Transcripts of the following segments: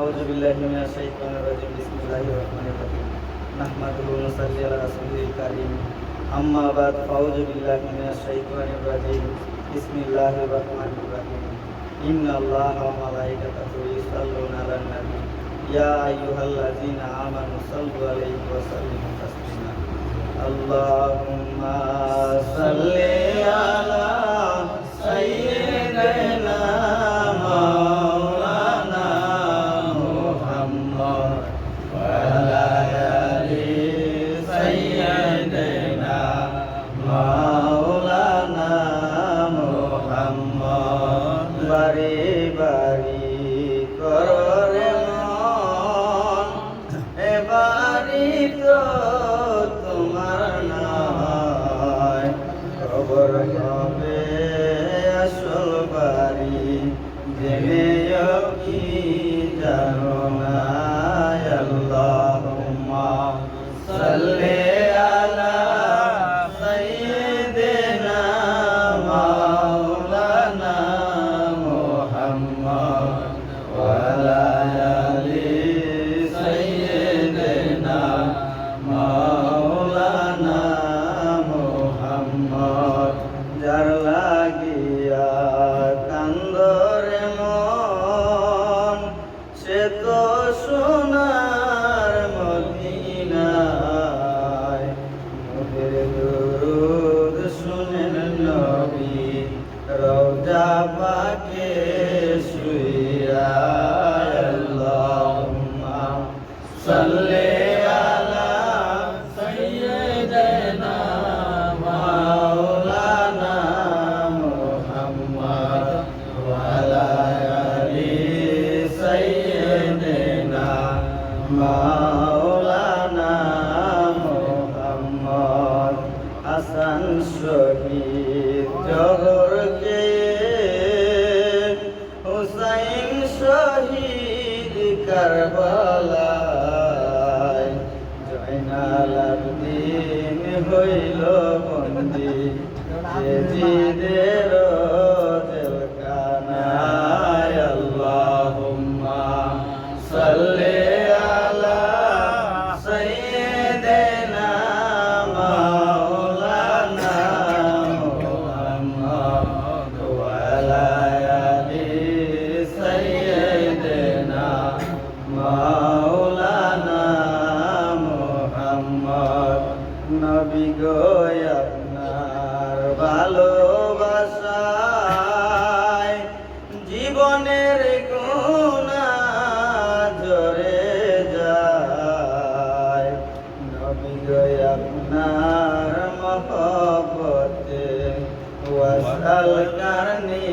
أعوذ بالله من الشيطان الرجيم بسم الله الرحمن الرحيم نحمده ونصلي على رسوله الكريم أما بعد أعوذ بالله من الشيطان الرجيم بسم الله الرحمن الرحيم إن الله وملائكته يصلون على النبي يا أيها الذين آمنوا صلوا عليه وسلموا تسليما اللهم صل على سيدنا مولانا محمد وعلى آل سيدنا مولانا محمد বাড়ি বাড়ি করে মন এ বাড়ি তো তোমার নয় খবর হবে আসল বাড়ি জেনেও কি জানো না আল্লাহুম্মা সাল্লি আলা সাইয়্যিদিনা মাওলানা মুহাম্মদ ওয়া আলা আলি সাইয়্যিদিনা মাওলানা মুহাম্মদ যার লাগিয়া কান্দরে মন সে তো সোনার মদিনায় নবীর দুরূদ শুনেন নবী রওজা পাকে শুইয়া আল্লাহুম্মা সাল্লি আলা সাইয়্যিদিনা মাওলানা মুহাম্মদ ওয়া আলা আলি সাইয়্যিদিনা মাওলানা মুহাম্মদ হাসান শহীদ জহরকে হুসাইন শহীদ কারবালায় জয়নাল আবদিন হইল বন্দী জিদের জেলখানায় আল্লাহুম্মা সাল্লি আলা সাইয়্যিদিনা মাওলানা মুহাম্মদ ওয়া আলা আলি সাইয়্যিদিনা মাওলানা মুহাম্মদ নবী গো আপনার ভালোবাসায় জীবনের গুনাহ ঝরে যায় নবী গো আপনার মহব্বতে ওয়াসাল করনি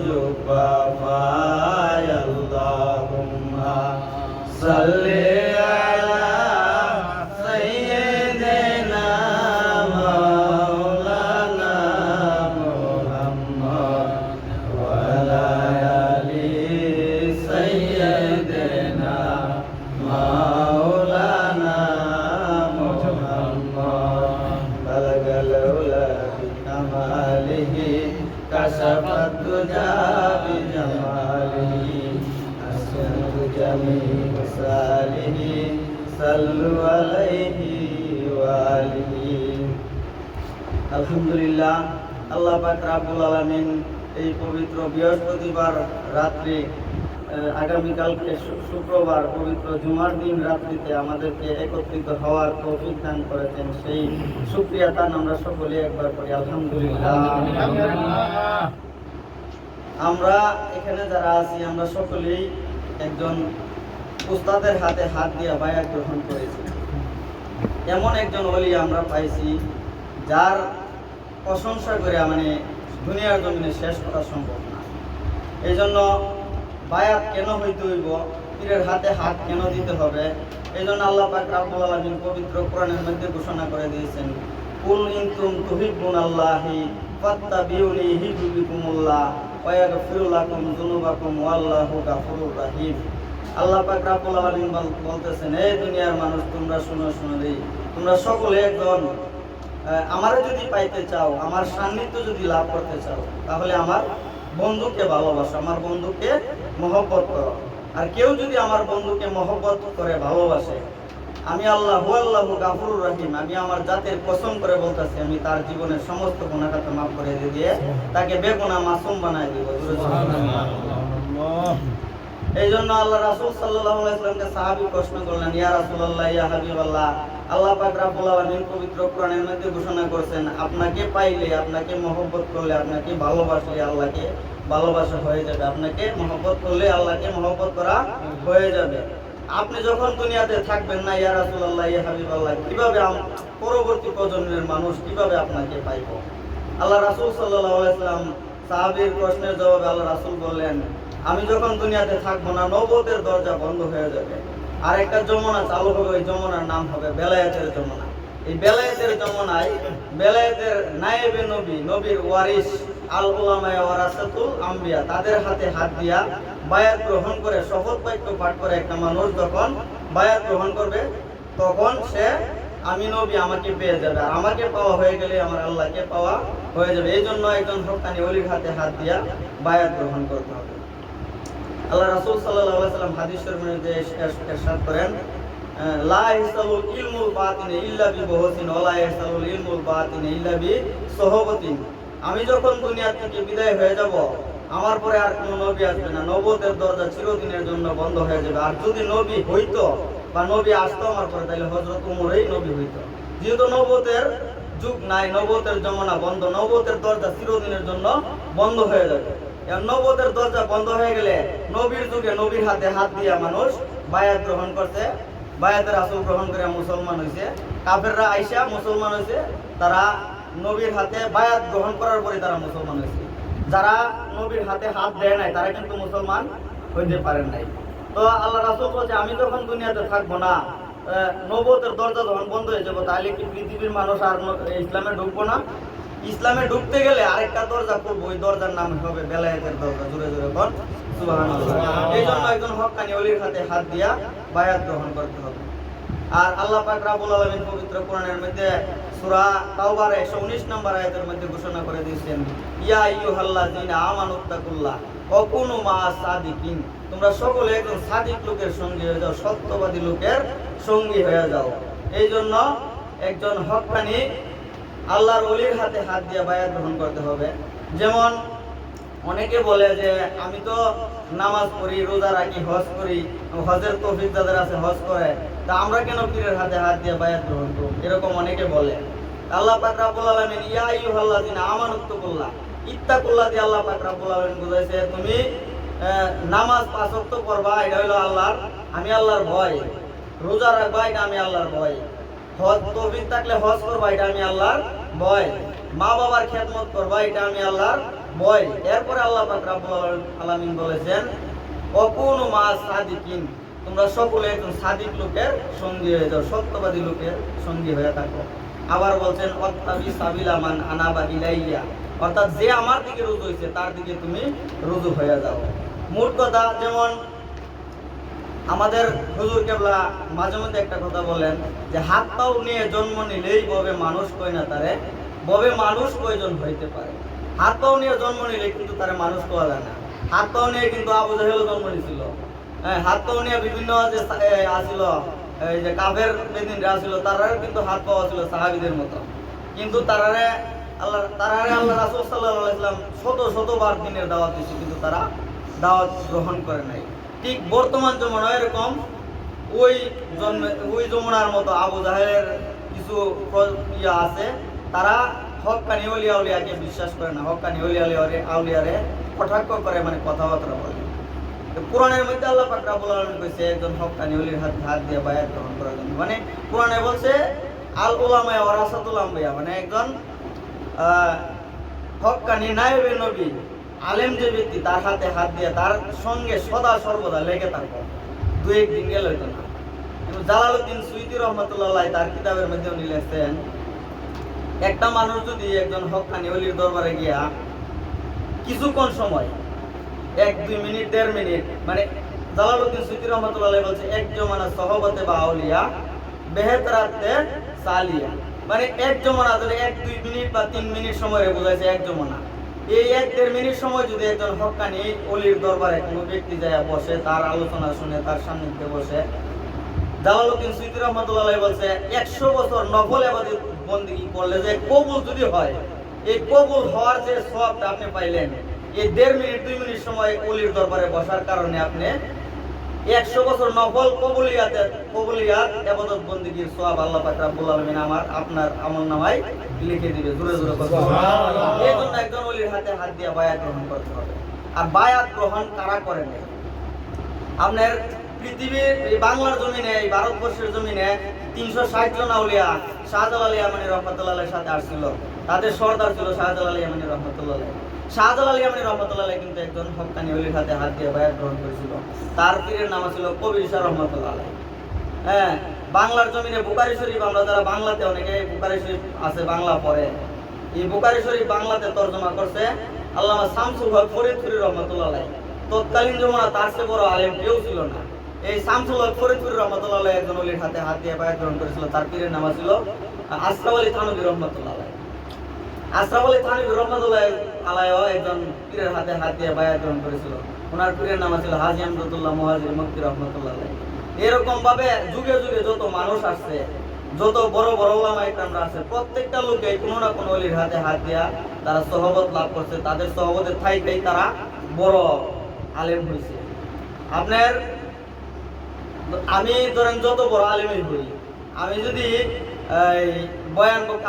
জুবা পায় আল্লাহুম্মা সাল্লি আলা সাইয়্যিদিনা মাওলানা মুহাম্মদ ওয়া আলা আলি সাইয়্যিদিনা মাওলানা মুহাম্মদ বালাগাল উলা বিকামালিহি কাশাফাত দুজা বিজামালিহি আসয়াত জামিল সালিহি সাল্লু আলাইহি ওয়া আলিহি আলহামদুলিল্লাহ আল্লাহ পাক রব্বুল আলামিন এই পবিত্র বৃহস্পতিবার রাত্রি আগামীকালকে শুক্রবার পবিত্র জুমার দিন রাত্রিতে আমাদেরকে একত্রিত হওয়ার তৌফিক দান করেছেন সেই শুকরিয়া তান আমরা সকলে একবার করি আলহামদুলিল্লাহ। আমরা এখানে যারা আছি আমরা সকলেই একজন উস্তাদের হাতে হাত দিয়ে বায়াত গ্রহণ করেছি। এমন একজন ওলি আমরা পাইছি যার প্রশংসা করে দুনিয়ার জমিনে শেষ করা সম্ভব না। এই জন্য বায়াত কেন হইতে হইব, পীরের হাতে হাত কেন দিতে হবে, এই জন্য আল্লাহ পাক রব্বুল আলামিন পবিত্র কোরআনের মধ্যে ঘোষণা করে দিয়েছেন, কুল ইন কুনতুম তুহিব্বুনাল্লাহি ফাত্তাবিউনি ইউহিব্বুকুমুল্লাহ ওয়া ইয়াগফিরু লাকুম যুনুবাকুম ওয়াল্লাহু গাফুরুর রহিম। আল্লাহ পাক রব্বুল আলামিন বলতেছেন, এই দুনিয়ার মানুষ তোমরা শুনো রে, তোমরা সকলে একজন আমারে যদি পাইতে চাও, আমার সান্নিধ্য যদি লাভ করতে চাও, তাহলে আমার বন্ধুকে ভালোবাসো, আমার বন্ধুকে মহব্বত করো। আর কেউ যদি আমার বন্ধুকে মহব্বত করে ভালোবাসে, আমি আল্লাহ হুয়াল্লাহু গাফুরুর রহিম, আমি আমার জাতের কসম করে বলতেছি, আমি তার জীবনের সমস্ত গুনাহ খাতা মাফ করে দিয়ে তাকে বেগুনাহ মাসুম বানায় দিব। এই জন্য আল্লাহ রাসূল সাল্লাল্লাহু আলাইহি ওয়াসাল্লামকে সাহাবী প্রশ্ন করলেন, ইয়া রাসূলুল্লাহ, ইয়া হাবিবাল্লাহ, আল্লাহ পাক রব্বুল আলামিন পবিত্র কোরআনের মধ্যে ঘোষণা করেছেন, আপনাকে পাইলে, আপনাকে মহব্বত করলে, আপনাকে ভালোবাসলে আল্লাহকে ভালোবাসা হয়ে যাবে, আপনাকে মহব্বত করলে আল্লাহকে মহব্বত করা হয়ে যাবে। আপনি যখন দুনিয়াতে থাকবেন না, ইয়া রাসূলুল্লাহ, ইয়া হাবিবাল্লাহ, কিভাবে পরবর্তী প্রজন্মের মানুষ কিভাবে আপনাকে পাইব? আল্লাহ রাসূল সাল্লাল্লাহু আলাইহি ওয়াসাল্লাম সাহাবীর প্রশ্নের জবাবে আল্লাহ রাসূল বললেন, আমি যখন দুনিয়াতে থাকবো না, নবুয়তের দরজা বন্ধ হয়ে যাবে, আর একটা যমুনা চালু হবে, ওই যমুনার নাম হবে বেলায়েতের যমুনা। এই বেলায়েতের যমুনায় বেলায়েতের নায়েবে নবী, নবীর ওয়ারিস, আল উলামায়ে ওয়ারাসাতুল আম্বিয়া, তাদের হাতে হাত দিয়া বায়াত গ্রহণ করে, শপথ বাক্য পাঠ করে একটা মানুষ যখন বায়াত গ্রহণ করবে, তখন সে আমি নবী, আমাকে পেয়ে যাবে, আর আমাকে পাওয়া হয়ে গেলে আমার আল্লাহকে পাওয়া হয়ে যাবে। এই জন্য একজন হক্কানি ওলির হাতে হাত দিয়া বায়াত গ্রহণ করতে হবে। আল্লাহ রাসূল সাল্লাল্লাহু আলাইহি ওয়াসাল্লাম হাদিস শরীফের মধ্যে ইরশাদ করেন, লা ইয়াসালুল ইলমুল বাতিন ইল্লা বিবহসিন ওয়া লা ইয়াসালুল ইলমুল বাতিন ইল্লা বিসহবতিন। আমি যখন দুনিয়া থেকে বিদায় হয়ে যাব, আমার পরে আর কোনো নবী আসবে না, নবুয়তের দরজা চিরদিনের জন্য বন্ধ হয়ে যাবে। আর যদি নবী হইতো বা নবী আসতো আমার পরে, তাহলে হযরত উমরই নবী হইতো। যেহেতু নবুয়তের যুগ নাই, নবুয়তের যমুনা বন্ধ, নবুয়তের দরজা চিরদিনের জন্য বন্ধ হয়ে যাবে। নবুয়তের দরজা বন্ধ হয়ে গেলে নবীর যুগে নবীর হাতে হাত দিয়ে মানুষ বায়াত গ্রহণ করতে, বায়াতের আসল গ্রহণ করে মুসলমান হয়েছে। কাফেররা আইসা মুসলমান হয়েছে, তারা নবীর হাতে বায়াত গ্রহণ করার পরে তারা মুসলমান হয়েছে। যারা নবীর হাতে হাত দেয় নাই, তারা কিন্তু মুসলমান হইতে পারেন নাই। তো আল্লাহ রাসূল বলছে, আমি যখন দুনিয়াতে থাকবো না, নবুয়তের দরজা যখন বন্ধ হয়ে যাবো, তাহলে কি পৃথিবীর মানুষ আর ইসলামে ঢুকবো না? ইসলামে ঢুকতে গেলে আরেকটা দরজা করবো, ওই দরজার নাম হবে বেলায়েতের দরজা। জোরে জোরে বল সুবহানাল্লাহ। এই জন্য একজন হক্কানি ওলির হাতে হাত দিয়া বায়াত গ্রহণ করতে হবে। আর আল্লাহ পাক রব্বুল আলামিন পবিত্র কোরআনের মধ্যে সূরা তাওবার 119 নম্বর আয়াতের মধ্যে ঘোষণা করে দিয়েছেন, ইয়া আইয়ুহাল্লাযিনা আমানুত্তাকুল্লাহ ওয়া কুনু মা'আস সাদিকিন, তোমরা সকলে একজন সাদিক লোকের সঙ্গী হয়ে যাও, সত্যবাদী লোকের সঙ্গী হয়ে যাও। এই জন্য একজন হক্কানি আল্লাহর ওলির হাতে হাত দিয়ে বায়াত গ্রহণ করতে হবে। যেমন অনেকে বলে যে আমি তো নামাজ পড়ি, রোজা রাখি, হজ করি, হজের তৌফিক যাদের আছে হজ করে, তা আমরা কেন পীরের হাতে হাত দিয়ে বায়াত গ্রহণ করব? এরকম অনেকে বলে। আল্লাহ পাক রব্বুল আলামিন ইয়া আইয়ুহাল্লাযিনা আমানুত্তাকুল্লাহ, ইত্তাকুল্লাহ দিয়ে আল্লাহ পাক রব্বুল আলামিন বুঝাইছে, তুমি নামাজ 5 ওয়াক্ত পড়বা, এটা হলো আল্লাহর, আমি আল্লাহর ভয়। রোজা রাখবা, এটা আমি আল্লাহর ভয়। হজ তৌফিক থাকলে হজ করবা, এটা আমি আল্লাহর ভয়। মা বাবার খেদমত করবা, এটা আমি আল্লাহর ভয়। এরপরে আল্লাহ পাক রব্বুল আলামিন বলেছেন, ওয়াকুনু মা'আস সাদিকিন, তোমরা সকলে একজন সাদিক লোকের সঙ্গী হয়ে যাও, সত্যবাদী লোকের সঙ্গী হয়ে থাকো। আবার বলছেন, ওয়াত্তাবি সাবিলা মান আনাবা ইলাইয়া, অর্থাৎ যে আমার দিকে রুজু হয়েছে তার দিকে তুমি রুজু হয়ে যাও। মোট কথা, যেমন আমাদের হুজুর কেবলা মাঝে মধ্যে একটা কথা বলেন যে হাত পাও নিয়ে জন্ম নিলেই ববে মানুষ কই না তারে, ববে মানুষ কয়জন হইতে পারে। হাত পাও নিয়ে জন্ম নিলে কিন্তু তারে মানুষ কোয়া যায় না। হাত পাও নিয়ে কিন্তু আবু জাহেলও জন্ম নিয়েছিল। হ্যাঁ, হাত পাও নিয়ে বিভিন্ন যে আসিল, এই যে কাফের বেদিনরা আসিল, তারাও কিন্তু হাত পাওয়া ছিল সাহাবীদের মতো। কিন্তু তারারে আল্লাহ রাসূল সাল্লাল্লাহু আলাইহি ওয়াসাল্লাম শতবার দিনের দাওয়াত দিয়েছে, কিন্তু তারা দাওয়াত গ্রহণ করে নাই। ঠিক বর্তমান যমুনা এরকম ওই যমুনার মতো আবু জাহেলের কিছু ইয়া আছে, তারা হক্কানি ওলিয়া উলিয়াকে বিশ্বাস করে না, হক্কানি ওলিয়া আউলিয়ারে কটাক্ষ করে, মানে কথাবার্তা বলে। কোরআনের মধ্যে আল্লাহ পাক রব্বুল আলামিন কইছে একজন হক্কানি ওলির হাত দিয়ে বায়াত গ্রহণ করার জন্য, মানে কোরআনে বলছে আল উলামায়ে ওয়ারাসাতুল আম্বিয়া, মানে একজন হক্কানি নায়েবে নবী, আলেম যে ব্যক্তি, তার হাতে হাত দিয়ে তার সঙ্গে সদা সর্বদা লেগে থাকো, 2-1 দিন গেলে হইতো না। কিন্তু জালালউদ্দিন সুয়ুতী রহমাতুল্লাহ তার কিতাবের মধ্যে উনি লিখেছেন, একটা মানুষ যদি একজন হক্কানি ওলির দরবারে গিয়া কিছুক্ষণ সময়, 1-2 মিনিট 1.5 মিনিট, মানে জালালউদ্দিন সুয়ুতী রহমাতুল্লাহ বলছে, এক জমানা সহবতে বা আউলিয়া বেহেতরাতে সালিয়া, মানে এক জমানা ধরে 1-2 মিনিট বা 3 মিনিট সময় বোঝাইছে এক জমানা। এই 1-1.5 মিনিট সময় যদি একজন হক্কানি অলির দরবারে কোনো ব্যক্তি যায় বসে, তার আলোচনা শুনে, তার সান্নিধ্যে বসে, জালালউদ্দিন সুয়ুতী রহমাতুল্লাহ আলাইহি বলছে 100 বছর নফল ইবাদত বন্দেগী করলে যে কবুল যদি হয়, এই কবুল হওয়ার যে সওয়াবটা আপনি পাইলেন, এই 1.5 মিনিট 2 মিনিট সময় অলির দরবারে বসার কারণে আপনি 100 বছর নফল কবুলিয়াত ইবাদত বন্দেগীর সওয়াব আল্লাহ পাক রব্বুল আলামিন আপনার আমলনামায় লিখে দিবে। জোরে জোরে কথা সুবহানাল্লাহ। এই জন্য একজন ওলির হাতে হাত দিয়ে বায়াত গ্রহণ করতে হবে। আর বায়াত গ্রহণ কারা করেন? আপনার পৃথিবীর এই বাংলার জমিনে, এই ভারতবর্ষের জমিনে 360 জন আউলিয়া শাহজালাল ইয়ামানী রহমাতুল্লাহ আলাইহির সাথে আসছিল। তাদের সর্দার ছিল শাহজালাল ইয়ামানী রহমাতুল্লাহ আলাইহি। শাহজালাল ইয়ামানী রহমাতুল্লাহ আলাইহি কিন্তু একজন হক্কানি ওলির হাতে হাত দিয়ে বায়াত গ্রহণ করেছিল। তার পীরের নাম ছিল কবির শাহ রহমাতুল্লাহ আলাইহি। হ্যাঁ, বাংলার জমিনে বুখারী শরীফ, আমরা যারা বাংলাতে অনেকে বুখারী শরীফ আছে বাংলা পড়ে, এই বুখারী শরীফ বাংলাতে তরজমা করছে আল্লামা শামসুল হক ফরিদপুরি রহমাতুল্লাহ আলাইহি। তৎকালীন জমানা তার চেয়ে বড় আলেম কেউ ছিল না। এই শামসুল হক ফরিদপুরি রহমাতুল্লাহ আলাইহি একজন ওলির হাতে হাত দিয়ে বায়াত গ্রহণ করেছিল। তার পীরের নাম ছিল আশরাফ আলী থানভী রহমাতুল্লাহ আলাইহি। আশরাফ আলী থানভী রহমাতুল্লাহ আলাইহি একজন পীরের হাতে হাত দিয়ে বায়াত গ্রহণ করেছিল। ওনার পীরের নাম ছিল হাজী আমদাদুল্লাহ মুহাজির মক্কি রহমাতুল্লাহ আলাইহি। এরকম ভাবে যুগে যুগে যত মানুষ আসছে, যত বড় বড় উলামা ইকরামরা আছে, প্রত্যেকটা লোকে কোনো না কোনো ওলির হাতে হাত দিয়া তারা সহবত লাভ করছে। তাদের সহবতের থাইতেই তারা বড় আলেম হয়েছে। আপনার আমি ধরেন যত বড় আলেমই হই, আমি যদি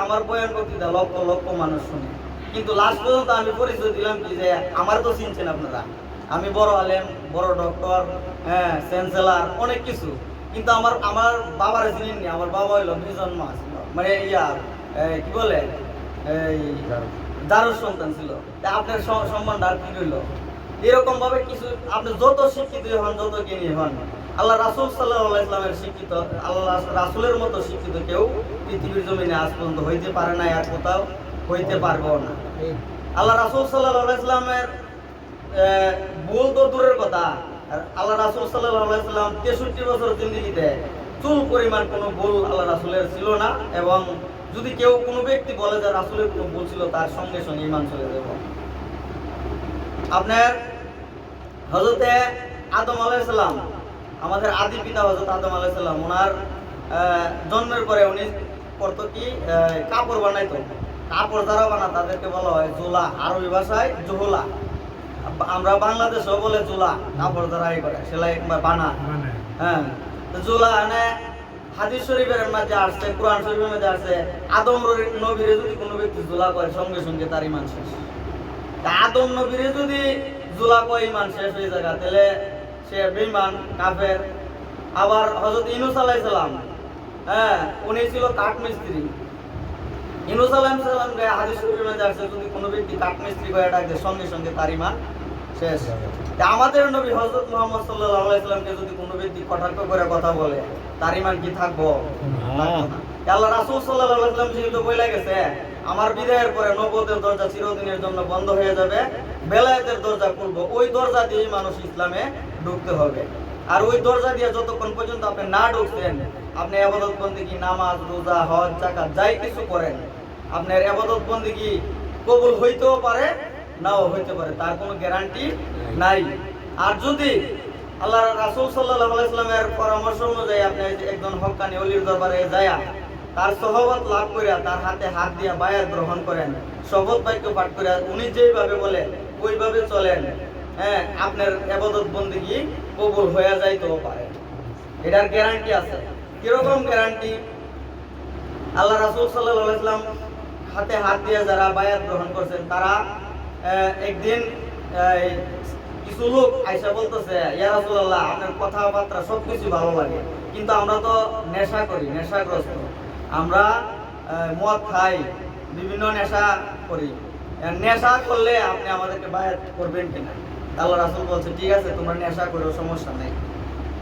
আমার বয়ান বক্তৃতা লক্ষ লক্ষ মানুষ শুনে, কিন্তু লাস্ট পর্যন্ত আমি পরিচয় দিলাম কি যে আমার তো চিনছেন আপনারা, আমি বড় আলেম, বড় ডক্টর, হ্যাঁ, চ্যান্সেলর, অনেক কিছু, কিন্তু আমার বাবার চিনেননি। আমার বাবা হইল মিজন মাস, মানে কি বলে এই দারুর সন্তান ছিল। আপনার সম্মানটা আর কি রইল? এরকম ভাবে কিছু আপনি যত শিক্ষিত হন, যত জ্ঞানী হন, আল্লাহ রাসূল সাল্লাল্লাহু আলাইহি ওয়াসাল্লামের শিক্ষিত, আল্লাহ রাসূলের মতো শিক্ষিত কেউ পৃথিবীর জমিনে আজ পর্যন্ত হইতে পারে না, আর কোথাও হইতে পারবেও না। আল্লাহ রাসূল সাল্লাল্লাহু আলাইহি ওয়াসাল্লামের ভুল তো দূরের কথা, আর আল্লাহ রাসূল সাল্লাল্লাহু আলাইহি ওয়াসাল্লাম 63 বছর জিন্দেগিতে চুল পরিমাণ কোনো ভুল আল্লাহ রাসূলের ছিল না। এবং যদি কেউ কোনো ব্যক্তি বলে যে রাসূলের কোনো ভুল ছিল, তার সঙ্গে সঙ্গে ঈমান চলে যাবে। আপনার হযরতে আদম আলাইহিস সালাম, আমাদের আদি পিতা হযরত আদম আলাইহিস সালাম, ওনার জন্মের পরে উনি করতো কি, কাপড় বানাইতো। কাপড় যারা বানায় তাদেরকে বলা হয় জোলা, আরবি ভাষায় জোহলা। আমরা বাংলাদেশেও বলে জোলা, কাপড় যারা করে সেলাই বানা। হ্যাঁ, জোলা মানে হাদিস শরীফের মধ্যে আসছে, কোরআন শরীফের মধ্যে আসছে, আদম নবীরে যদি কোনো ব্যক্তি জোলা করে সঙ্গে সঙ্গে তার ঈমান শেষ। আদম নবীরে যদি জোলা কয় ঈমান শেষ হয়ে যায়, তাহলে সে বেঈমান, কাফের। আবার হযরত ইউনূস আলাইহিস সালাম, হ্যাঁ, উনি ছিল কাঠমিস্ত্রি। ইউনূস আলাইহিস সালামকে হাদিস শরীফের মধ্যে আসছে যদি কোনো ব্যক্তি কাঠমিস্ত্রি কয়ে ডাকে সঙ্গে সঙ্গে তার ঈমান শেষ। আমাদের নবী হযরত মুহাম্মদ সাল্লাল্লাহু আলাইহি সাল্লামকে যদি কোনো ব্যক্তি কটাক্ষ করে কথা বলে, তার ঈমান কি থাকবো? আল্লাহ রাসূল সাল্লাল্লাহু আলাইহি সাল্লাম যেহেতু বলে গেছে, আমার বিদায়ের পরে নবুয়তের দরজা চিরদিনের জন্য বন্ধ হয়ে যাবে, বেলায়েতের দরজা খুলবো। ওই দরজা দিয়ে মানুষ ইসলামে ঢুকতে হবে। আর ওই দরজা দিয়ে যতক্ষণ পর্যন্ত আপনি না ঢুকছেন, আপনি ইবাদত বন্দেগী, নামাজ, রোজা, হজ, যাকাত যাই কিছু করেন, আপনার ইবাদত বন্দেগী কবুল হইতেও পারে, নাও হইতে পারে, তার কোনো গ্যারান্টি নাই। আর যদি আল্লাহ রাসূল সাল্লাল্লাহু আলাইহি সাল্লামের পরামর্শ অনুযায়ী আপনি একজন হক্কানি ওলির দরবারে যায়া তার সহবত লাভ করিয়া তার হাতে হাত দিয়া বায়াত গ্রহণ করেন, শপথ বাক্য পাঠ করিয়া উনি যেইভাবে বলে ওইভাবে চলেন, হ্যাঁ, আপনার ইবাদত বন্দেগী কবুল হয়ে যাইতেও পারে। এটার গ্যারান্টি আছে। কিরকম গ্যারান্টি? আল্লাহ রাসূল সাল্লাল্লাহু আলাইহি সাল্লাম হাতে হাত দিয়ে যারা বায়াত গ্রহণ করছেন, তারা একদিন কিছু লোক আইসা বলতেছে, ইয়া রাসূলুল্লাহ, আপনার কথাবার্তা সবকিছু ভালো লাগে, কিন্তু আমরা তো নেশা করি, নেশাগ্রস্ত, আমরা মদ খাই, বিভিন্ন নেশা করি, নেশা করলে আপনি আমাদেরকে বায়াত করবেন কিনা? আল্লাহ রাসূল বলছে, ঠিক আছে, তোমরা নেশা করো, সমস্যা নেই,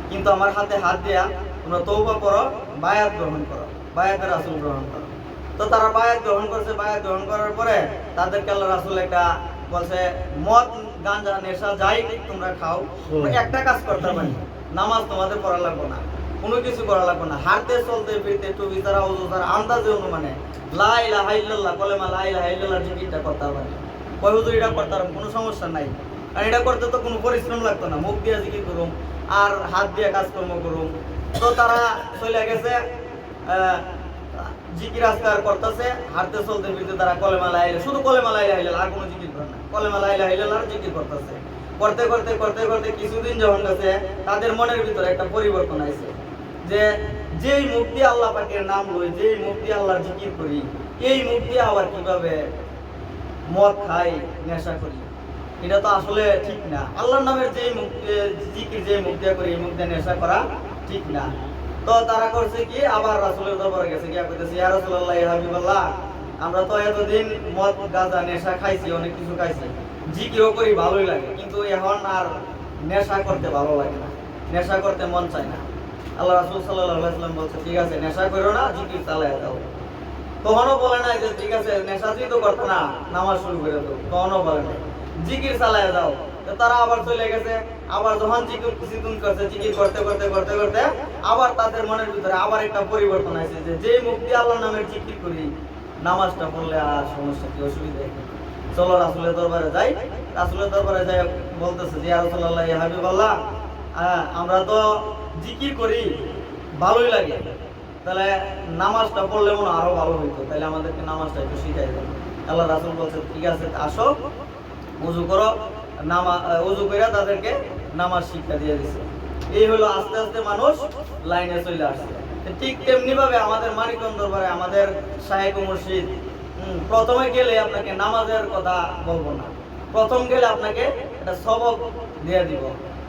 কিন্তু আমার হাতে হাত দিয়া তোমরা তওবা করো, বায়াত গ্রহণ করো, বায়াতে রাসূল গ্রহণ করো। তো তারা বায়াত গ্রহণ করছে। বায়াত গ্রহণ করার পরে তাদেরকে আল্লাহ রাসূল একটা বলছে, মদ, গাঁজা, নেশা যাই তোমরা খাও, একটা কাজ করতে পারি, নামাজ তোমাদের পড়া লাগবে না, কোনো কিছু করা লাগবে না, হাঁটতে চলতে ফিরতে টুপি তারা ওযু তারা আন্দাজে অনুমানে লা ইলাহা ইল্লাল্লাহ, কলেমা লা ইলাহা ইল্লাল্লাহ জিকিরটা করতে পারি। কয় হুজুর এটা করতাম, কোনো সমস্যা নাই, আর এটা করতে তো কোনো পরিশ্রম লাগতো না, মুখ দিয়ে জিকির করুম আর হাত দিয়ে কাজকর্ম করুম। তো তারা চলে গেছে জিকির আজকার করতেছে, হাঁটতে চলতে ফিরতে তারা কলেমা লা ইলাহা, শুধু কলেমা লা ইলাহা ইল্লাল্লাহ, আর কোনো জিকির করে না, কলেমা লা ইলাহা ইল্লাল্লাহ আর জিকির করতেছে। করতে করতে করতে করতে কিছুদিন যখন গেছে, তাদের মনের ভিতরে একটা পরিবর্তন আইছে যে যেই মুখ দিয়ে আল্লাহ পাকের নাম লই, যেই মুখ দিয়ে আল্লাহর জিকির করি, এই মুখ দিয়ে আবার কিভাবে মদ খাই, নেশা করি, এটা তো আসলে ঠিক না। আল্লাহর নামের যেই মুখ জিকির যেই মুখ দিয়ে করি, এই মুখ দিয়ে নেশা করা ঠিক না। তো তারা করছে কি, আবার রাসূলের দরবারে গেছে, গিয়া কইতেছে, ইয়া রাসূলুল্লাহ, ইয়া হাবিবাল্লাহ, আমরা তো এতদিন মদ গাঁজা নেশা খাইছি, অনেক কিছু খাইছি, জিকিরও করি ভালোই লাগে, কিন্তু এখন আর নেশা করতে ভালো লাগে না, নেশা করতে মন চায় না। আল্লাহ রাসূল সাল্লাল্লাহু আলাইহি ওয়াসাল্লাম বলছে, ঠিক আছে নেশা করো না, জিকির চালায় দাও। তখনও বলে নাই যে ঠিক আছে নেশা তো করতো না, নামাজ শুরু করে দাও, তখনও বলে নাই, জিকির চালায় দাও। তো তারা আবার চলে গেছে, আবার যখন জিকির কিছুদিন করছে, জিকির করতে করতে করতে করতে আবার তাদের মনের ভিতরে আবার একটা পরিবর্তন আছে যে যেই মুখ দিয়ে আল্লাহর নামের জিকির করি, নামাজটা পড়লে আর সমস্যা কি, অসুবিধা কি, চলো রাসূলের দরবারে যাই। রাসূলের দরবারে যাই বলতেছে যে, ইয়া রাসূলুল্লাহ, ইয়া হাবিবাল্লাহ, আমরা তো জিকির করি ভালোই লাগে, তাহলে নামাজটা পড়লে মনে আরো ভালো হইতো, তাহলে আমাদেরকে নামাজটা একটু শিখাই দেন। আল্লাহ রাসূল বলছে, ঠিক আছে আসো, ওযু করো, ওযু করে তাদেরকে নামাজ শিক্ষা দিয়ে দিছে। এই হলো আস্তে আস্তে মানুষ লাইনে চলে আসছে। ঠিক তেমনি ভাবে আমাদের মানিকগঞ্জ দরবারে আমাদের শায়েখ ও মুর্শিদ প্রথমে গেলে আপনাকে নামাজের কথা বলবো না, প্রথম গেলে আপনাকে একটা সবক দিয়ে দিব,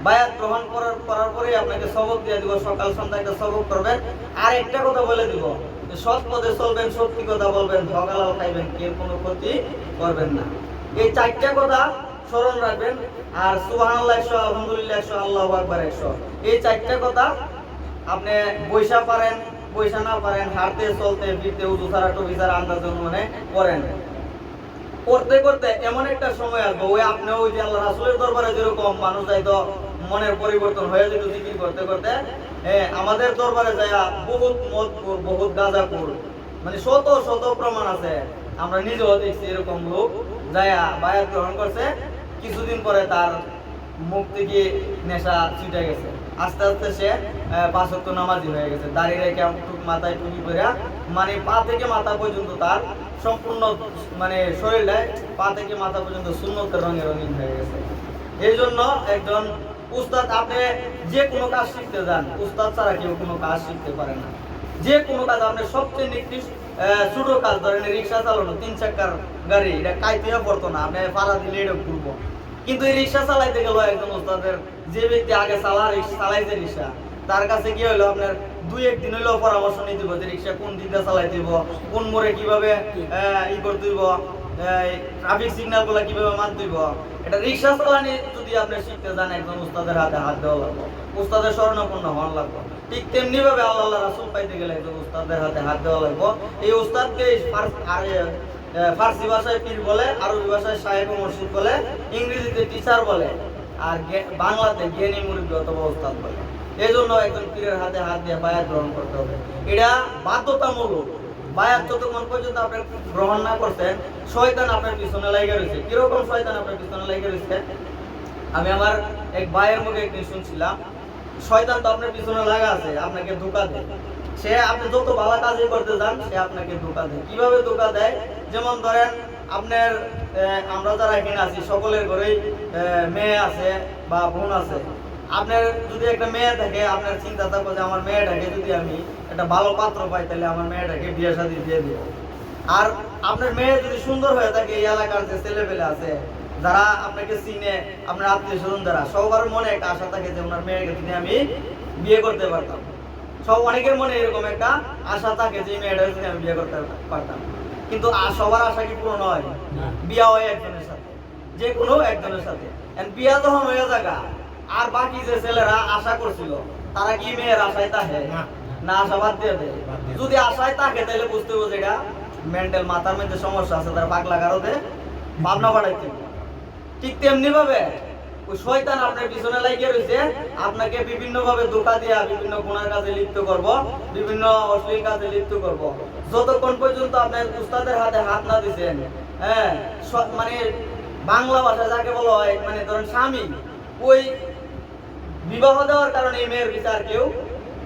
বায়াত গ্রহণ করার পরে আপনাকে সবক দিয়ে দিব, সকাল সন্ধ্যা একটা সবক করবেন। আর একটা কথা বলে দিব, সৎ পথে চলবেন, সত্যি কথা বলবেন, হকালাল খাইবেন, কেউ কোনো ক্ষতি করবেন না। এই চারটা কথা স্মরণ রাখবেন। আর সুবহানাল্লাহ 100, আলহামদুলিল্লাহ 100, আল্লাহু আকবার 100, এই চারটা কথা আপনি বৈশা পারেন, বৈশা না পারেন, হাঁটতে চলতে ফিরতে, উজু ছাড়া টুপি ছাড়া আন্দাজ অনুমানে করেন। করতে করতে এমন একটা সময় আসবে, ওই আপনি ওই যে আল্লাহ রাসূলের দরবারে যেরকম মানুষ যাইতো মনের পরিবর্তন হয়ে যেত জিকির করতে করতে, আমাদের দরবারে যাইয়া বহুত মদপুর, বহুত গাঁজাপুর, মানে শত শত প্রমাণ আছে, আমরা নিজেও দেখছি এরকম লোক যাইয়া বায়াত গ্রহণ করছে, কিছুদিন পরে তার মুখ থেকে নেশা ছুটে গেছে, আস্তে আস্তে সে 5 ওয়াক্ত নামাজি হয়ে গেছে, দাড়ি রেখে মাথায় টুপি পরে, মানে পা থেকে মাথা পর্যন্ত তার সম্পূর্ণ মানে শরীরটায় পা থেকে মাথা পর্যন্ত সুন্নতের রঙে রঙিন হয়ে গেছে। এই জন্য একজন উস্তাদ, আপনি যে কোনো কাজ শিখতে যান, উস্তাদ ছাড়া কেউ কোনো কাজ শিখতে পারে না। যে কোনো কাজ আপনি সবচেয়ে নিকৃষ্ট ছোট কাজ, ধরেন রিক্সা চালানো, 3 চাকার গাড়ি, এটা কাইতেও পড়তো না, আপনি ফাড়া দিলে এটা ঘুরবো। কিন্তু এই রিক্সা চালাইতে গেল একজন উস্তাদের, যে ব্যক্তি আগে চালাইছে রিক্সা, তার কাছে কি হলো, আপনার 2-1 দিন হইলেও পরামর্শ নিতে দিব যে রিক্সা কোন দিকটা চালাইতে দিব, কোন মোড়ে কিভাবে করতে দিব, ট্রাফিক সিগন্যাল গুলা কিভাবে মানতে দিব। এটা রিক্সা চালানি যদি আপনি শিখতে যান, একজন উস্তাদের হাতে হাত দেওয়া লাগবে, উস্তাদের শরণাপন্ন হওয়া লাগবে। ঠিক তেমনি ভাবে আল্লাহ রাসূল পাইতে গেলে একজন উস্তাদের হাতে হাত দেওয়া লাগবে। এই উস্তাদকে ফার্সি ভাষায় পীর বলে, আরবি ভাষায় শায়েখ ও মুর্শিদ বলে, ইংরেজিতে টিচার বলে, আর বাংলাতে জ্ঞানী মুরব্বি অথবা উস্তাদ বলে। এই জন্য একজন পীরের হাতে হাত দিয়ে বায়াত গ্রহণ করতে হবে, এটা বাধ্যতামূলক। বায়াত যতক্ষণ পর্যন্ত আপনি গ্রহণ না করছেন, শয়তান আপনার পিছনে লেগে রয়েছে। কিরকম শয়তান আপনার পিছনে লেগে রয়েছে? আমি আমার এক ভাইয়ের মুখে একদিন শুনছিলাম, শয়তান তো আপনার পিছনে লাগা আছে, আপনাকে ধোঁকা দেয়। সে আপনি যত ভালো কাজই করতে যান, সে আপনাকে ধোঁকা দেয়। কিভাবে ধোঁকা দেয়? যেমন ধরেন আপনার আমরা যারা এখানে আছি সকলের ঘরেই মেয়ে আছে বা বোন আছে। আপনার যদি একটা মেয়ে থাকে, আপনার চিন্তা থাকবে যে আমার মেয়েটাকে যদি আমি একটা ভালো পাত্র পাই, তাহলে আমার মেয়েটাকে বিয়ে শাদী দিয়ে দিব। আর আপনার মেয়ে যদি সুন্দর হয়ে থাকে, এই এলাকার যে ছেলেপেলে আছে যারা আপনাকে চিনে, আপনার আত্মীয় স্বজন যারা, সবার মনে একটা আশা থাকে যে ওনার মেয়েকে যদি আমি বিয়ে করতে পারতাম। অনেকের মনে এরকম একটা আশা থাকে যে মেয়েটা যদি আমি বিয়ে করতে পারতাম। কিন্তু সবার আশা কি পূরণ হয়? বিয়া হয় একজনের সাথে, যে কোনো একজনের সাথে। বিয়া যখন হয়ে যাগা, আর বাকি যে ছেলেরা আশা করছিল, তারা কি মেয়ের আশায় থাকে না আশাবাদ দিয়ে দেয়? যদি আশায় থাকে তাহলে বুঝতে হবে এটা মেন্টাল, মাথার মধ্যে সমস্যা আছে, তার পাগলা কারণে ভাবনা পাঠাইতে। ঠিক তেমনি ভাবে ওই শয়তান আপনার পিছনে লাগিয়ে রয়েছে, আপনাকে বিভিন্ন ভাবে ধোঁকা দিয়া বিভিন্ন গুনার কাজে লিপ্ত করব, বিভিন্ন অশ্লীল কাজে লিপ্ত করব। যতক্ষণ পর্যন্ত আপনার উস্তাদের হাতে হাত না দিচ্ছেন, মানে বাংলা ভাষায় যাকে বলা হয় মানে ধরেন স্বামী, ওই বিবাহ দেওয়ার কারণে এই মেয়ের বিচার কেউ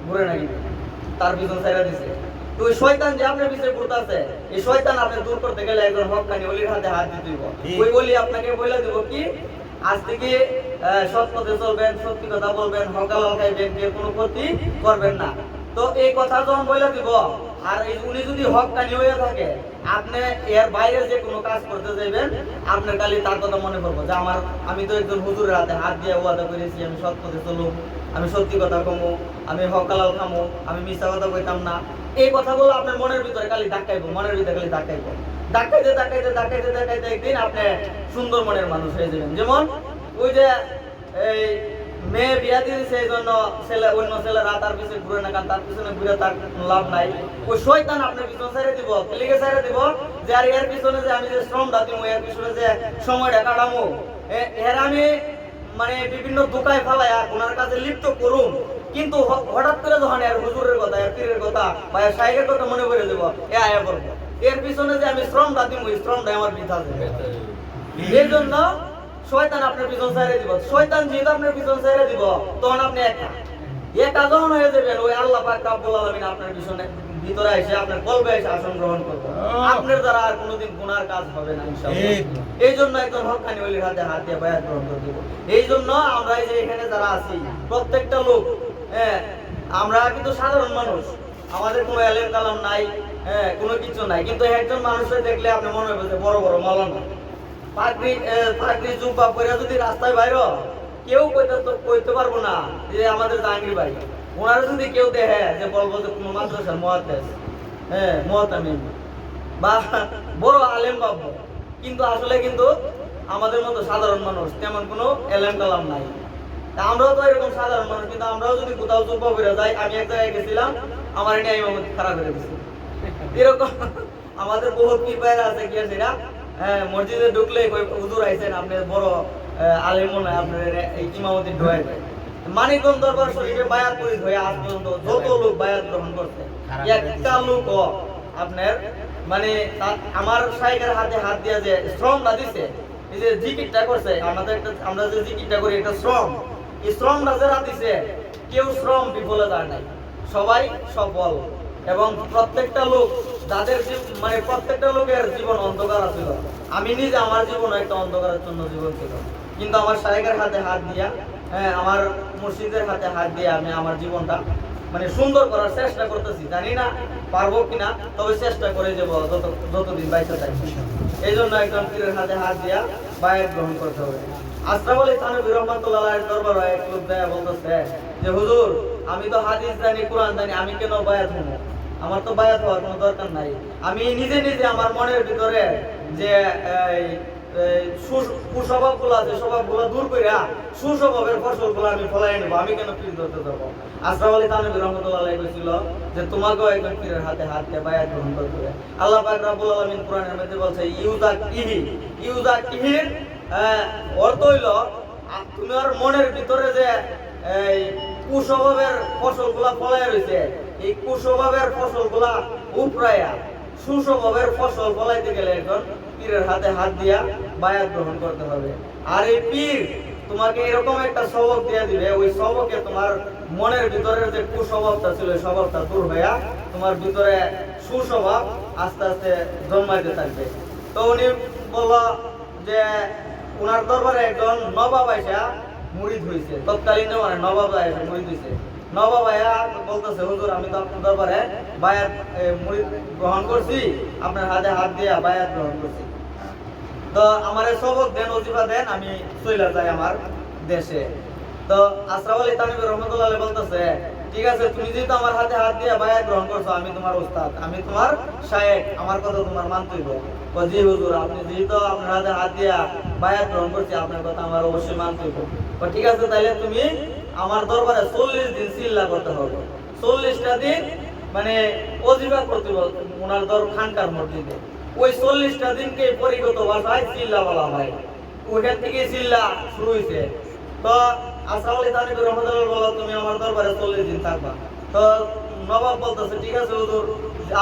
ঘুরে নাকি তার পিছন ছাইরা দিছে। তো ওই শয়তান যে আপনার পিছনে ঘুরতেছে, এই শয়তান আপনি দূর করতে গেলে একজন হক্কানি ওলির হাতে হাত দিতে দিব। ওই ওলি আপনাকে বলে দিব কি আজ থেকে সৎ পথে চলবেন, সত্যি কথা বলবেন, হকালাল খাইবেন, কেউ কোনো ক্ষতি করবেন না। তো এই কথা যখন বলে দিব, আর এই উনি যদি হক্কানি হয়ে থাকে, আপনি এর বাইরে যে কোনো কাজ করতে যাবেন, আপনার খালি তার কথা মনে করবো যে আমি তো একজন হুজুরের হাতে হাত দিয়ে ওয়াদা করেছি আমি সৎ পথে চলুম, আমি সত্যি কথা কমু, আমি হকালাল খামু, আমি মিথ্যা কথা কইতাম না। এই কথাগুলো আপনার মনের ভিতরে খালি ধাক্কাইবো, মনের ভিতরে খালি ধাক্কাইবো, ধাক্কাইতে ধাক্কাইতে ধাক্কাইতে ধাক্কাইতে একদিন আপনি সুন্দর মনের মানুষ হয়ে যাবেন। যেমন ওই যে এই মেয়ে বিয়া দিয়েছে এই জন্য ছেলে অন্য ছেলেরা তার পিছনে ঘুরে না, কারণ তার পিছনে ঘুরে তার লাভ নাই। ওই শয়তান আপনার পিছনে ছেড়ে দিব, লিখে ছেড়ে দিব যে আর এর পিছনে যে আমি যে শ্রমটা দিব, এর পিছনে যে সময়টা কাটামো, এর আমি মানে বিভিন্ন দোকায় ফালাইয়া ওনার কাছে লিপ্ত করুন। কিন্তু হঠাৎ করে যখন এর হুজুরের কথা, এর পীরের কথা বা এর শাইখের কথা মনে করে দেব, এ আয়া করবো, এর পিছনে যে আমি শ্রমটা দিব, ওই শ্রমটা আমার বৃথা যাবে। এই জন্য শয়তান আপনার পিছন ছেড়ে দিব। শয়তান যেহেতু আপনার পিছন ছেড়ে দিব, তখন আপনি একা যখন হয়ে যাবেন, ওই আল্লাহ পাক রব্বুল আলামিন আপনার পিছনে ভিতরে এসে আপনার কলবে এসে আসন গ্রহণ করবে। আপনার দ্বারা আর কোনোদিন গুনার কাজ হবে না ইনশাআল্লাহ। এই জন্য একজন হক্কানি ওলির হাতে হাত দিয়ে বায়াত গ্রহণ করে দেব। এই জন্য আমরা এই যে এখানে যারা আছি প্রত্যেকটা লোক, আমরা কিন্তু সাধারণ মানুষ, আমাদের কোনো এলেম কালাম নাই, কোনো কিছু নাই, কিন্তু একজন মানুষের দেখলে আপনি মনে হবে যে বড় বড় মাওলানা পাগড়ি জুব্বা পরে যদি রাস্তায় বাইর, কেউ কইতে পারবো না যে আমাদের জাহাঙ্গীর ভাই। ওনারা যদি কেউ দেখে যে বলবো যে কোনো মাদ্রাসার মুহাদ্দিস, মুহতামিম বা বড় আলেম পাবো, কিন্তু আসলে কিন্তু আমাদের মতো সাধারণ মানুষ, তেমন কোনো এলেম কালাম নাই। আমরাও তো এরকম সাধারণ মানুষ, কিন্তু আমরাও যদি কোথাও জুব্বা পরে যাই, আমি এক জায়গায় গেছিলাম, আমার এটা ইমামত খারাপ হয়ে গেছে। এরকম আমাদের বহুত কি পায়রা আছে কি আছে না, মসজিদে ঢুকলে হুজুর আইছেন, আপনি বড় আলেম মনে হয় আপনার ইমামতি ঢোয়াই দেয়। মানিকগঞ্জ দরবার শরীফে বায়াত করে হয়ে আজ পর্যন্ত যত লোক বায়াত গ্রহণ করছে, একটা লোক আপনার মানে আমার শাইখের হাতে হাত দিয়া যে শ্রমটা দিছে, এই যে জিকিরটা করছে, আমরা যে জিকিরটা করি একটা শ্রম, এই শ্রমটা যারা দিছে, কেউ শ্রম বিফলে যায় নাই, সবাই সফল। এবং প্রত্যেকটা লোক যাদের মানে প্রত্যেকটা লোকের জীবন অন্ধকার ছিল। আমি নিজে আমার জীবন একটা অন্ধকারাচ্ছন্ন জীবন ছিল, কিন্তু আমার শাইখের হাতে হাত দিয়া, আমার মুর্শিদের হাতে হাত দিয়ে আমি আমার জীবনটা মানে সুন্দর করার চেষ্টা করতেছি। জানি না পারবো কিনা, তবে চেষ্টা করে যাবো যতদিন বাইচে থাকি। এই জন্য একজন পীরের হাতে হাত দিয়া বায়াত গ্রহণ করতে হবে। আশরাফ আলী থানভী রহমাতুল্লাহ আলাইহির দরবারে এক লোক দেয়া বলতেছে যে হুজুর, আমি তো হাদিস জানি, কোরআন জানি, আমি কেন বায়াত হবো? আমার তো বায়াত হওয়ার কোনো দরকার নাই। আমি নিজে নিজে আমার মনের ভিতরে যে কুস্বভাবগুলো আছে, স্বভাবগুলো দূর করে সুস্বভাবের ফসলগুলো আমি ফলাই নেবো, আমি কেন পীর ধরতে যাবো? আশরাফ আলী থানভী রহমাতুল্লাহ আলাইহি বলেছিল যে তোমাকেও একজন পীরের হাতে হাত দিয়ে বায়াত গ্রহণ করতে হবে। আল্লাহ পাক রব্বুল আলামিন কোরআনের মধ্যে বলছে ইউযাকিহির অর্থ হইল তুমি ওর মনের ভিতরে যে এই কুস্বভাবের ফসলগুলা ফলাই রয়েছে, এই কুস্বভাবের ফসলগুলা উপরায়া সুস্বভাবের ফসল ফলাইতে গেলে একজন পীরের হাতে হাত দিয়া বায়াত গ্রহণ করতে হবে। আর এই পীর তোমাকে এরকম একটা সবক দিয়ে দিবে, ওই সবকে তোমার মনের ভিতরের যে কুস্বভাবটা ছিল, স্বভাবটা দূর হইয়া তোমার ভিতরে সুস্বভাব আস্তে আস্তে জন্মাইতে থাকবে। তো উনি বলল যে ওনার দরবারে একজন নবাব আইসা মুরিদ হয়েছে, তৎকালীন মানে নবাব আইসা মুরিদ হয়েছে। নবাব আয়া বলতেছে হুজুর, আমি তো আপনার দরবারে বায়াত মুরিদ গ্রহণ করছি, আপনার হাতে হাত দিয়ে বায়াত গ্রহণ করছি, তো আমার সবক দেন, ওজিফা দেন, আমি চলে যাই আমার দেশে। তো আশরাফ আলী থানভী রহমাতুল্লাহ আলাইহি বলতেছে ঠিক আছে, তুমি যেহেতু আমার হাতে হাত দিয়ে বায়াত গ্রহণ করছো, আমি তোমার উস্তাদ, আমি তোমার শায়েখ, আমার কথা তোমার মানতে হইব। জি হুজুর, আপনি যেহেতু আপনার হাতে হাত দিয়ে বায়াত গ্রহণ করছি, আপনার কথা আমার অবশ্যই মানতে হইব। ঠিক আছে, তাহলে তুমি আমার দরবারে 40 দিন চিল্লা করতে হবে। 40টা দিন মানে ওজিফা করতে হবে ওনার খানকার মসজিদে। ওই 40টা দিনকে পরিগত ভাষায় চিল্লা বলা হয়। ওইখান থেকে চিল্লা শুরু হয়েছে। তো আশরাফ আলী থানভী রহমাতুল্লাহ বলল তুমি আমার দরবারে 40 দিন থাকবা। তো নবাব বলতেছে ঠিক আছে হুজুর,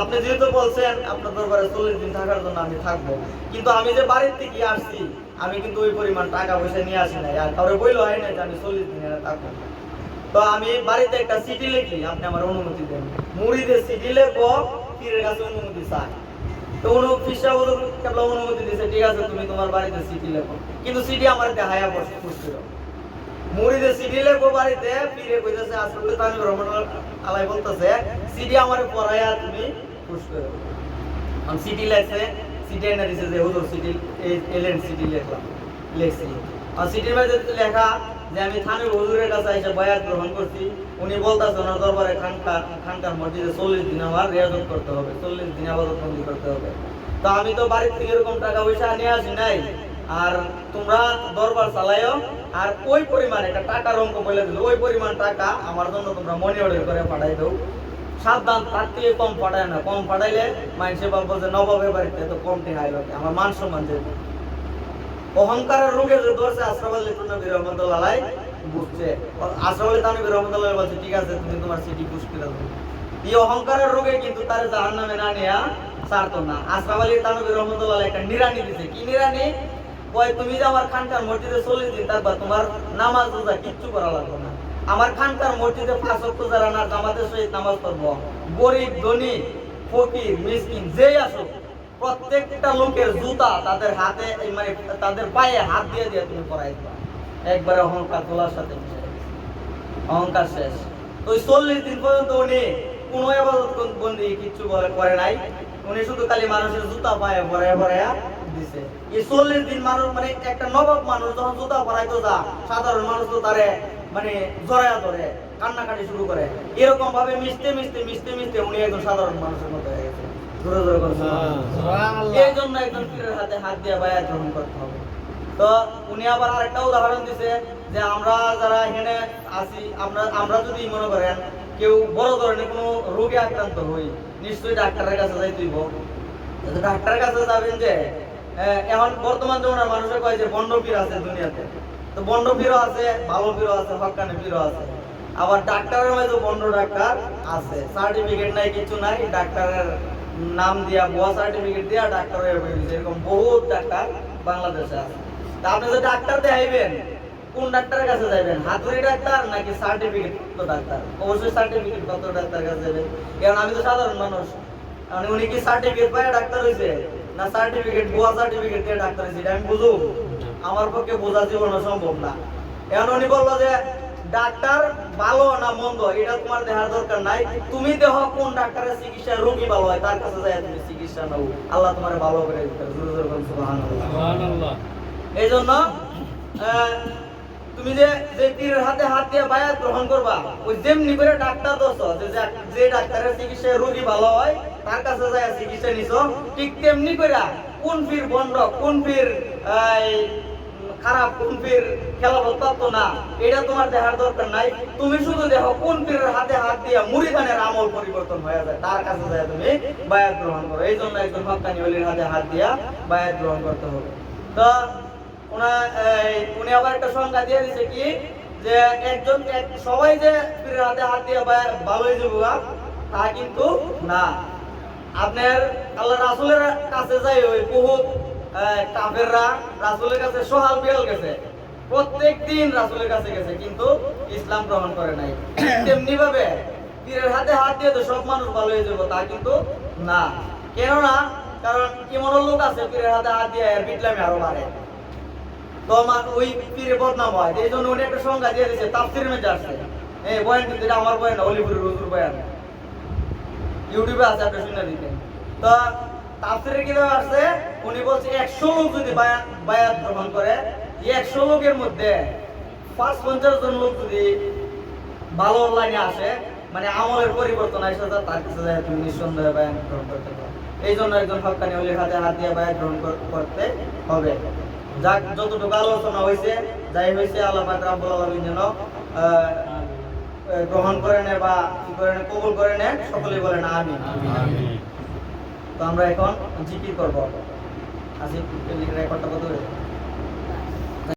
আপনি যেহেতু বলছেন আপনার দরবারে 40 দিন থাকার জন্য আমি থাকবো, কিন্তু আমি যে বাড়ির থেকে আসছি আমি কিন্তু ওই পরিমাণ টাকা পয়সা নিয়ে আসি নাই, আর কাউরে বইলো হয় না যে আমি 40 দিন এখানে থাকবো। তো আমি বাড়িতে একটা চিঠি লিখি, আপনি আমার অনুমতি দেন। মুড়িদের চিঠি লেখো, পীরের কাছে অনুমতি চাই। তো ফিসা হুজুর কেবল অনুমতি দিয়েছে, ঠিক আছে তুমি তোমার বাড়িতে চিঠি লেখো, কিন্তু চিঠি আমার দেখায়া বসে খুঁজছিল। মুড়িদের চিঠি লেখো বাড়িতে, পীরে কইতেছে আসলে তানভীর রহমান আলাই বলতেছে চিঠি আমার পড়ায়া তুমি খুশ করো। আমি চিঠি লেখছে, চিঠি এনে দিছে যে হুজুর চিঠি এলেন, চিঠি লেখছি। আর চিঠির মধ্যে লেখা যে আমি থানভীর হুজুরের কাছে এসে বায়াত গ্রহণ করছি। উনি বলতেছে ওনার দরবারে খানকার মসজিদে 40 দিন আমার রিয়াজত করতে হবে, 40 দিন ইবাদত বন্দি করতে হবে। তো আমি তো বাড়ির থেকে এরকম টাকা পয়সা নিয়ে আসি নাই, আর তোমরা দরবার চালাইও, আর ওই পরিমাণ একটা টাকার অঙ্ক বলে দিল, ওই পরিমাণ টাকা আমার জন্য তোমরা মনি অর্ডার করে পাঠাই দাও। সাবধান, তার থেকে কম পাঠায় না, কম পাঠাইলে মানুষে ভাববো যে নবাবের বাড়িতে তো কম টেহাইল, আমার মান সম্মান যে অহংকারের রোগে যে ধরছে আশরাফ আলী থানভী রহমাতুল্লাহ আলাইহি বুঝছে। আশরাফ আলী থানভী রহমাতুল্লাহ আলাইহি বলছে ঠিক আছে তুমি তোমার চিঠি পুশ করে দাও। এই অহংকারের রোগে কিন্তু তার জাহান্নামে না নিয়া ছাড়তো না। আশরাফ আলী থানভী রহমাতুল্লাহ আলাইহি একটা নিরানি দিছে। কি নিরানি? কয় তুমি যে আমার খানকার মসজিদে 40 দিন থাকবা, তোমার নামাজ রোজা কিচ্ছু করা লাগবে না। আমার খানকার মসজিদে 5 ওয়াক্ত যারা না জামাতের সহিত নামাজ পড়বো, গরিব ধনী ফকির মিসকিন যেই আসুক, প্রত্যেকটা লোকের জুতা তাদের হাতে মানে তাদের পায়ে হাত দিয়ে দিয়ে তুমি পড়াই দিবা। একবারে অহংকার তোলার সাথে অহংকার শেষ। তো ওই 40 দিন পর্যন্ত উনি কোনো ইবাদত বন্দি কিচ্ছু করে নাই, উনি শুধু খালি মানুষের জুতা পায়ে পরাইয়া দিছে। এই 40 দিন মানুষ মানে একটা নবাব মানুষ যখন জুতা পরাইতো যা, সাধারণ মানুষ তো তারে মানে জড়ায়া ধরে কান্নাকাটি শুরু করে। এরকম ভাবে মিশতে মিশতে মিশতে মিশতে উনি একজন সাধারণ মানুষের মতো হয়ে গেছে। এই জন্য একজন পীরের হাতে হাত দিয়ে বায়াত গ্রহণ করতে হবে। তো উনি আবার আরেকটা উদাহরণ দিছে যে আমরা যারা এখানে আছি, আমরা যদি মনে করেন কেউ বড় ধরনের কোনো রোগে আক্রান্ত হই, নিশ্চয়ই ডাক্তারের কাছে যাইতেইব। ডাক্তারের কাছে যাবেন যে এখন বর্তমান জমানার মানুষের কয় যে বন্ড পীর আছে দুনিয়াতে। তো বন্ড পীরও আছে, ভালো পীরও আছে, হক্কানি পীরও আছে। আবার ডাক্তারের মধ্যে বন্ড ডাক্তার আছে, সার্টিফিকেট নাই, কিছু নাই, ডাক্তারের নাম দিয়া ভুয়া সার্টিফিকেট দিয়া ডাক্তার হয়ে গেছে। এরকম বহুত ডাক্তার বাংলাদেশে আছে। তা আপনি যে ডাক্তার দেখাইবেন, কোন ডাক্তারের কাছে যাবেন? হাতুড়ি ডাক্তার নাকি সার্টিফিকেট প্রাপ্ত ডাক্তার? অবশ্যই সার্টিফিকেট প্রাপ্ত ডাক্তারের কাছে যাবেন, কারণ আমি তো সাধারণ মানুষ। মানে উনি কি সার্টিফিকেট পায় ডাক্তার হয়েছে, না সার্টিফিকেট ভুয়া সার্টিফিকেট দিয়ে ডাক্তার হয়েছে? এটা আমি বুঝুক, আমার পক্ষে বোঝা জীবনে সম্ভব না। এখন উনি বললো যে ডাক্তার ভালো না মন্দ এটা তোমার দেখার দরকার নাই, তুমি দেহ কোন ডাক্তারের চিকিৎসা রোগী ভালো হয় তার কাছে যায় তুমি চিকিৎসা নাও, আল্লাহ তোমার ভালো করে দিতে। সুবহানাল্লাহ। এই জন্য তুমি যে পীরের হাতে হাত দিয়ে বায়াত গ্রহণ করবা, ওই যেমনি করে ডাক্তার দোষ যে ডাক্তারের চিকিৎসায় রোগী ভালো হয় তার কাছে যায় চিকিৎসা নিছো, ঠিক তেমনি করে কোন পীর বন্ড, কোন পীর খারাপ, কোন পীর খেলাফত প্রাপ্ত না, এটা তোমার দেখার দরকার নাই। তুমি শুধু দেখো কোন পীরের হাতে হাত দিয়া মুরিদানের আমল পরিবর্তন হয়ে যায়, তার কাছে যায় তুমি বায়াত গ্রহণ করো। এই জন্য একজন হক্কানি ওলির হাতে হাত দিয়া বায়াত গ্রহণ করতে হবে। তো উনি আবার একটা সংজ্ঞা দিয়ে দিছে কি, যে একজন সবাই যে পীরের হাতে হাত দিয়ে ভালো হয়ে যাবো তা কিন্তু না। আপনার আল্লাহ রাসূলের কাছে যাই ওই বহুত কাফেররা রাসূলের কাছে সোহাল বিয়াল গেছে, প্রত্যেক দিন রাসূলের কাছে গেছে, কিন্তু ইসলাম গ্রহণ করে নাই। তেমনি ভাবে পীরের হাতে হাত দিয়ে তো সব মানুষ ভালো হয়ে যাবো তা কিন্তু না। কেননা কারণ এমন লোক আছে পীরের হাতে হাত দিয়ে এর বিটলামি আরো বাড়ে, তো আমার ওই পীরে বদনাম হয়। এই জন্য উনি একটা সংজ্ঞা দিয়ে দিয়েছে, তাফসীরের মধ্যে আসছে। এই বয়ান কিন্তু এটা আমার বয়ান না, অলিপুরের হুজুর বয়ান, ইউটিউবে আছে, আপনি শুনে দিতেন। তো তাফসীরে কি আসছে, উনি বলছে 100 লোক যদি বায়াত গ্রহণ করে, 100 লোকের মধ্যে 50 জন লোক যদি ভালো লাইনে আসে, মানে আমলের পরিবর্তন আসে, তার কাছে যায় তুমি নিঃসন্দেহে বায়াত গ্রহণ করতে পারো। এই জন্য একজন হক্কানি ওলির হাতে হাত দিয়ে বায়াত গ্রহণ করতে হবে। যাক, যতটুকু আলোচনা হয়েছে, যাই হয়েছে, আল্লাহ পাক রব্বুল আলামিন যেন গ্রহণ করে নেয় বা কি করে নেয়, কবুল করে নেয়, সকলেই বলেন আমিন। তো আমরা এখন জিকির করবো। আসি রেকর্ডটা কত হয়েছে?